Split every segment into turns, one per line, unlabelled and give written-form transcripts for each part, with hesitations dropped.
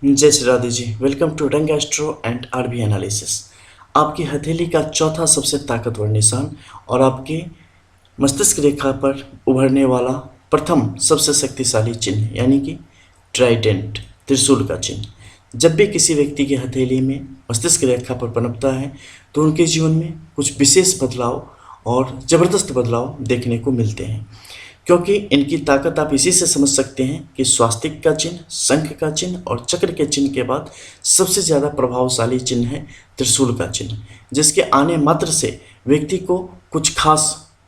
जय Shri Radhe ji. Welcome to रंग astro and RB analysis. आपकी हथेली का चौथा सबसे ताकतवर निशान और आपके मस्तिष्क रेखा पर उभरने वाला प्रथम सबसे शक्तिशाली चिन्ह यानी कि ट्राइडेंट, त्रिशूल का चिन्ह जब भी किसी व्यक्ति की हथेली में मस्तिष्क रेखा पर पनपता है तो उनके जीवन में कुछ विशेष बदलाव और ज़बरदस्त बदलाव देखने को मिलते हैं। क्योंकि इनकी ताकत आप इसी से समझ सकते हैं कि स्वास्तिक का चिन्ह, शंख का चिन्ह और चक्र के चिन्ह के बाद सबसे ज़्यादा प्रभावशाली चिन्ह है त्रिशूल का चिन्ह, जिसके आने मात्र से व्यक्ति को कुछ खास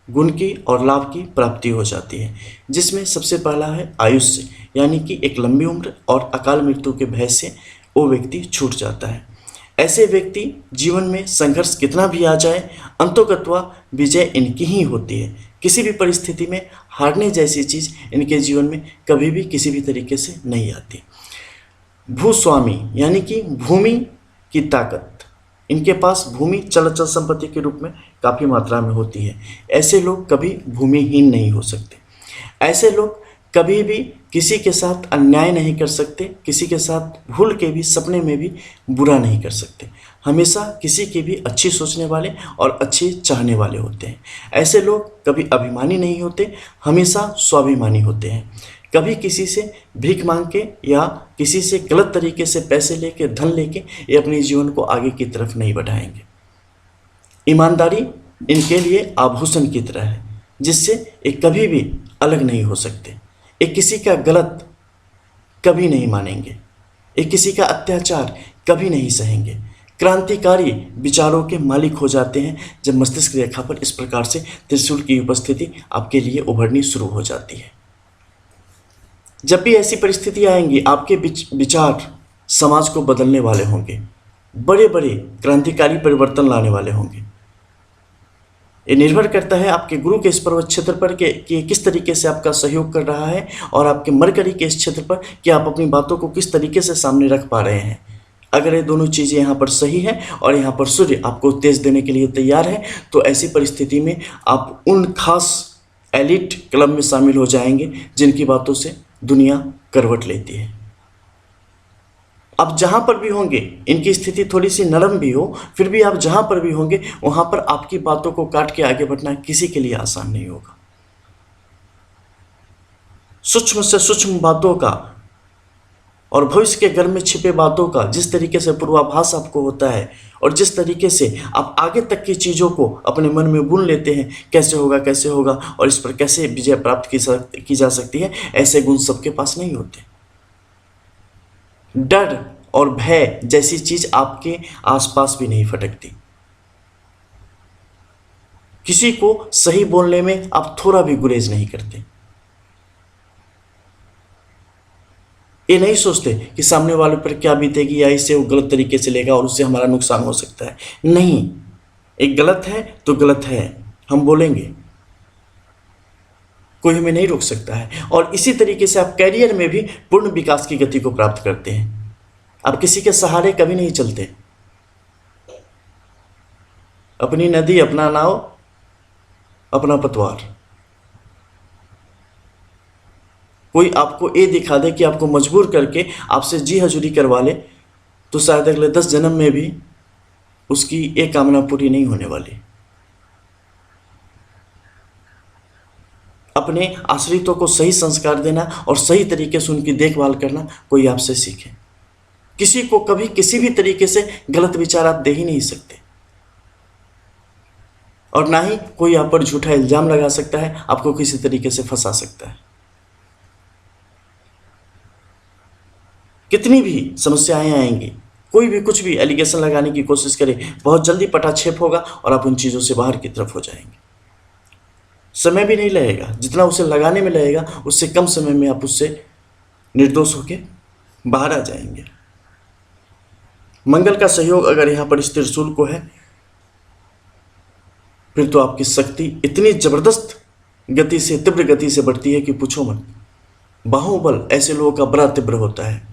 गुण की और लाभ की प्राप्ति हो जाती है, जिसमें सबसे पहला है आयुष्य, यानी कि एक लंबी उम्र और अकाल मृत्यु के भय से वो व्यक्ति छूट जाता है। ऐसे व्यक्ति जीवन में संघर्ष कितना भी आ जाए, अंततोगत्वा विजय इनकी ही होती है। किसी भी परिस्थिति में हारने जैसी चीज़ इनके जीवन में कभी भी किसी भी तरीके से नहीं आती। भूस्वामी यानी कि भूमि की ताकत, इनके पास भूमि चल अचल संपत्ति के रूप में काफ़ी मात्रा में होती है। ऐसे लोग कभी भूमिहीन नहीं हो सकते। ऐसे लोग कभी भी किसी के साथ अन्याय नहीं कर सकते, किसी के साथ भूल के भी सपने में भी बुरा नहीं कर सकते। हमेशा किसी की भी अच्छी सोचने वाले और अच्छे चाहने वाले होते हैं। ऐसे लोग कभी अभिमानी नहीं होते, हमेशा स्वाभिमानी होते हैं। कभी किसी से भीख मांग के या किसी से गलत तरीके से पैसे लेके, धन लेके ये अपने जीवन को आगे की तरफ नहीं बढ़ाएंगे। ईमानदारी इनके लिए आभूषण की तरह है, जिससे ये कभी भी अलग नहीं हो सकते। ये किसी का गलत कभी नहीं मानेंगे, ये किसी का अत्याचार कभी नहीं सहेंगे। क्रांतिकारी विचारों के मालिक हो जाते हैं जब मस्तिष्क रेखा पर इस प्रकार से त्रिशूल की उपस्थिति आपके लिए उभरनी शुरू हो जाती है। जब भी ऐसी परिस्थिति आएंगी, आपके विचार समाज को बदलने वाले होंगे, बड़े बड़े क्रांतिकारी परिवर्तन लाने वाले होंगे। ये निर्भर करता है आपके गुरु के इस पर्वत क्षेत्र पर कि किस तरीके से आपका सहयोग कर रहा है, और आपके मरकरी के इस क्षेत्र पर कि आप अपनी बातों को किस तरीके से सामने रख पा रहे हैं। अगर ये दोनों चीज़ें यहाँ पर सही है और यहाँ पर सूर्य आपको तेज देने के लिए तैयार है, तो ऐसी परिस्थिति में आप उन खास एलिट क्लब में शामिल हो जाएंगे जिनकी बातों से दुनिया करवट लेती है। आप जहाँ पर भी होंगे, इनकी स्थिति थोड़ी सी नरम भी हो, फिर भी आप जहाँ पर भी होंगे वहाँ पर आपकी बातों को काट के आगे बढ़ना किसी के लिए आसान नहीं होगा। सूक्ष्म से सूक्ष्म बातों का और भविष्य के घर में छिपे बातों का जिस तरीके से पूर्वाभास आपको होता है और जिस तरीके से आप आगे तक की चीज़ों को अपने मन में बुन लेते हैं, कैसे होगा और इस पर कैसे विजय प्राप्त की जा सकती है, ऐसे गुण सबके पास नहीं होते। डर और भय जैसी चीज आपके आसपास भी नहीं फटकती। किसी को सही बोलने में आप थोड़ा भी गुरेज नहीं करते। ये नहीं सोचते कि सामने वाले पर क्या बीतेगी या इसे वो गलत तरीके से लेगा और उससे हमारा नुकसान हो सकता है। नहीं, एक गलत है तो गलत है, हम बोलेंगे, कोई हमें नहीं रोक सकता है। और इसी तरीके से आप कैरियर में भी पूर्ण विकास की गति को प्राप्त करते हैं। आप किसी के सहारे कभी नहीं चलते। अपनी नदी, अपना नाव, अपना पतवार। कोई आपको ये दिखा दे कि आपको मजबूर करके आपसे जी हजूरी करवा ले, तो शायद अगले 10 जन्म में भी उसकी एक कामना पूरी नहीं होने वाली। अपने आश्रितों को सही संस्कार देना और सही तरीके से उनकी देखभाल करना कोई आपसे सीखे। किसी को कभी किसी भी तरीके से गलत विचार आप दे ही नहीं सकते, और ना ही कोई आप पर झूठा इल्जाम लगा सकता है, आपको किसी तरीके से फंसा सकता है। कितनी भी समस्याएं आएंगी, कोई भी कुछ भी एलिगेशन लगाने की कोशिश करे, बहुत जल्दी पटाक्षेप होगा और आप उन चीज़ों से बाहर की तरफ हो जाएंगे। समय भी नहीं लगेगा, जितना उसे लगाने में लगेगा उससे कम समय में आप उससे निर्दोष होकर बाहर आ जाएंगे। मंगल का सहयोग अगर यहाँ पर इस त्रिशूल को है, फिर तो आपकी शक्ति इतनी जबरदस्त गति से, तीव्र गति से बढ़ती है कि पूछो मत। बाहुबल ऐसे लोगों का बड़ा तीव्र होता है।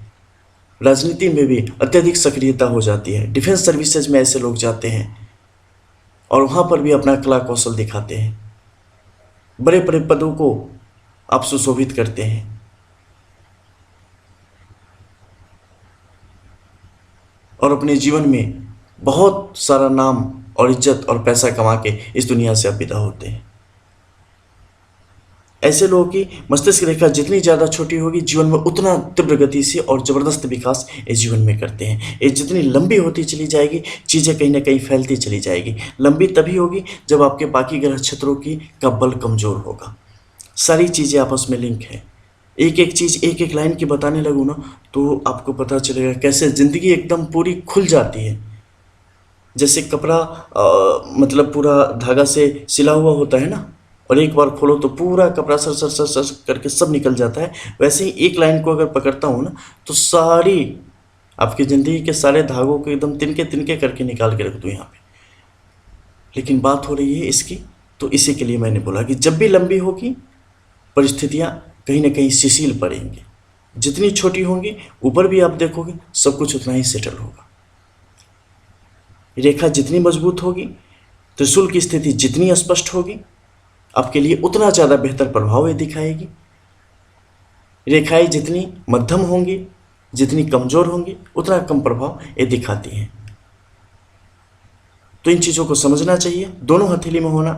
राजनीति में भी अत्यधिक सक्रियता हो जाती है। डिफेंस सर्विसेज में ऐसे लोग जाते हैं और वहाँ पर भी अपना कला कौशल दिखाते हैं। बड़े बड़े पदों को आप सुशोभित करते हैं। और अपने जीवन में बहुत सारा नाम और इज्जत और पैसा कमा के इस दुनिया से आप विदा होते हैं। ऐसे लोगों की मस्तिष्क रेखा जितनी ज़्यादा छोटी होगी, जीवन में उतना तीव्र गति से और ज़बरदस्त विकास इस जीवन में करते हैं। ये जितनी लंबी होती चली जाएगी, चीज़ें कहीं ना कहीं फैलती चली जाएगी। लंबी तभी होगी जब आपके बाकी ग्रह क्षेत्रों की का बल कमज़ोर होगा। सारी चीज़ें आपस में लिंक है। एक एक चीज़ एक एक लाइन की बताने लगूँ ना तो आपको पता चलेगा कैसे ज़िंदगी एकदम पूरी खुल जाती है। जैसे कपड़ा मतलब पूरा धागा से सिला हुआ होता है ना, और एक बार खोलो तो पूरा कपड़ा सर सर सर सर करके सब निकल जाता है। वैसे ही एक लाइन को अगर पकड़ता हूँ ना तो सारी आपकी ज़िंदगी के सारे धागों को एकदम तिनके तिनके करके निकाल के रख दूँ यहाँ पे। लेकिन बात हो रही है इसकी, तो इसी के लिए मैंने बोला कि जब भी लंबी होगी परिस्थितियाँ कहीं ना कहीं शिथिल पड़ेंगी। जितनी छोटी होंगी ऊपर भी आप देखोगे सब कुछ उतना ही सेटल होगा। रेखा जितनी मजबूत होगी, त्रिशूल की स्थिति जितनी स्पष्ट होगी, आपके लिए उतना ज़्यादा बेहतर प्रभाव ये दिखाएगी। रेखाएं जितनी मध्यम होंगी, जितनी कमज़ोर होंगी, उतना कम प्रभाव ये दिखाती हैं। तो इन चीज़ों को समझना चाहिए। दोनों हथेली में होना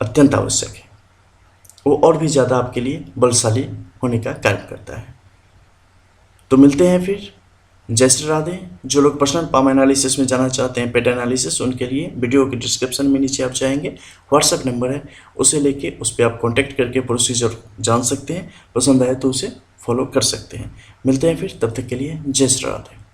अत्यंत आवश्यक है। वो और भी ज़्यादा आपके लिए बलशाली होने का कार्य करता है। तो मिलते हैं फिर। जय श्री राधे। जो लोग पर्सनल पाम एनालिसिस में जाना चाहते हैं, पेट एनालिसिस, उनके लिए वीडियो के डिस्क्रिप्शन में नीचे आप जाएंगे, व्हाट्सएप नंबर है, उसे लेके उस पर आप कांटेक्ट करके प्रोसीजर जान सकते हैं। पसंद आए तो उसे फॉलो कर सकते हैं। मिलते हैं फिर, तब तक के लिए जय श्री राधे।